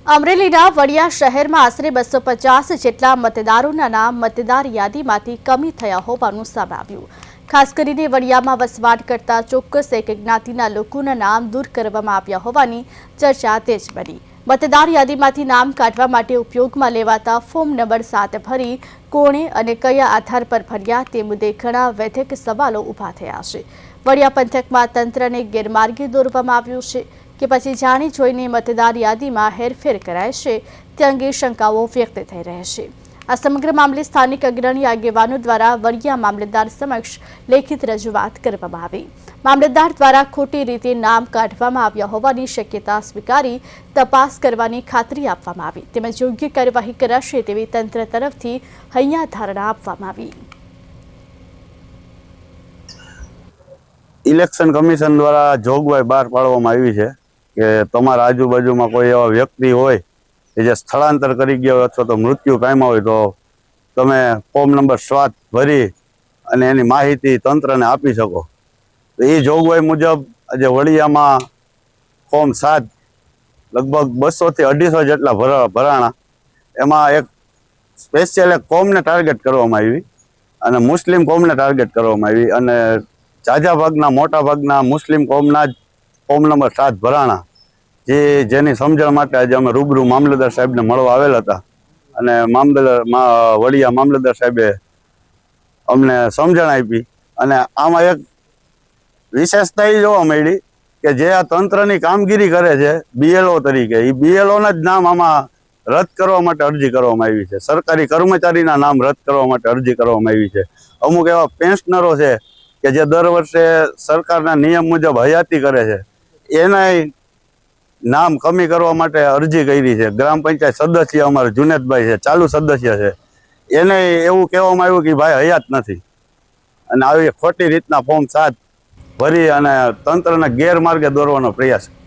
અમરેલીના વડિયા શહેરમાં આશરે 250 જેટલા મતદારોના નામ મતદાર યાદીમાંથી કમી થયા હોવાનું સામે આવ્યું। ખાસ કરીને વડિયામાં વસવાટ કરતા ચોક્કસ એક જ્ઞાતિના લોકોના નામ દૂર કરવામાં આવ્યા હોવાની ચર્ચા તેજ બની। મતદાર યાદીમાંથી નામ કાઢવા માટે ઉપયોગમાં લેવાતા ફોર્મ નંબર 7 ભરી કોણે અને કયા આધાર પર ભર્યા તે મુદ્દે ઘણા વૈધક સવાલો ઊભા થયા છે। વડિયા પંથકમાં તંત્રને ગેરમાર્ગે દોરવામાં આવ્યું છે કે પછી જાણી જોઈને મતદાર યાદીમાં હેરફેર કરાય છે તે અંગે શંકાઓ વ્યક્ત થઈ રહી છે। આ સમગ્ર મામલે સ્થાનિક અગ્રણી આગેવાનો દ્વારા વડિયા મામલતદાર સમક્ષ લેખિત રજૂઆત કરવામાં આવી। મામલતદાર દ્વારા ખોટી રીતે નામ કાઢવામાં આવ્યા હોવાની શક્યતા સ્વીકારી તપાસ કરવાની ખાતરી આપવામાં આવી તેમજ યોગ્ય કાર્યવાહી કરાશે તેવી તંત્ર તરફથી હૈયા ધારણા આપવામાં આવી। ઇલેક્શન કમિશન દ્વારા જોગવાઈ બહાર પાડવામાં આવી છે કે તમારા આજુબાજુમાં કોઈ એવા વ્યક્તિ હોય કે જે સ્થળાંતર કરી ગયા હોય અથવા તો મૃત્યુ પામ્યા હોય તો તમે ફોર્મ નંબર 7 ભરી અને એની માહિતી તંત્રને આપી શકો। તો એ જોગવાઈ મુજબ આજે વડિયામાં ફોર્મ 7 લગભગ 200 થી 250 જેટલા ભરાણા। એમાં એક સ્પેશિયલ એક કોમને ટાર્ગેટ કરવામાં આવી અને મુસ્લિમ કોમને ટાર્ગેટ કરવામાં આવી અને ઝાઝા ભાગના મોટા ભાગના મુસ્લિમ કોમના જ ફોર્મ નંબર 7 ભરાણા। જેની સમજણ માટે આજે અમે રૂબરૂ મામલતદાર સાહેબને મળવા આવેલ હતા અને વડિયા મામલતદાર સાહેબે અમને સમજણ આપી અને આમાં એક વિશેષતા એ જોવા મળી કે જે આ તંત્રની કામગીરી કરે છે BLO તરીકે, એ BLOના જ નામ આમાં રદ કરવા માટે અરજી કરવામાં આવી છે। સરકારી કર્મચારીના નામ રદ કરવા માટે અરજી કરવામાં આવી છે। અમુક એવા પેન્શનરો છે કે જે દર વર્ષે સરકારના નિયમ મુજબ હયાતી કરે છે એના નામ કમી કરવા માટે અરજી કરી છે। ગ્રામ પંચાયત સદસ્ય અમારે જુનેદભાઈ છે, ચાલુ સદસ્ય છે, એને એવું કહેવામાં આવ્યું કે ભાઈ હયાત નથી અને આવી ખોટી રીતના ફોર્મ 7 ભરી અને તંત્રને ગેરમાર્ગે દોરવાનો પ્રયાસ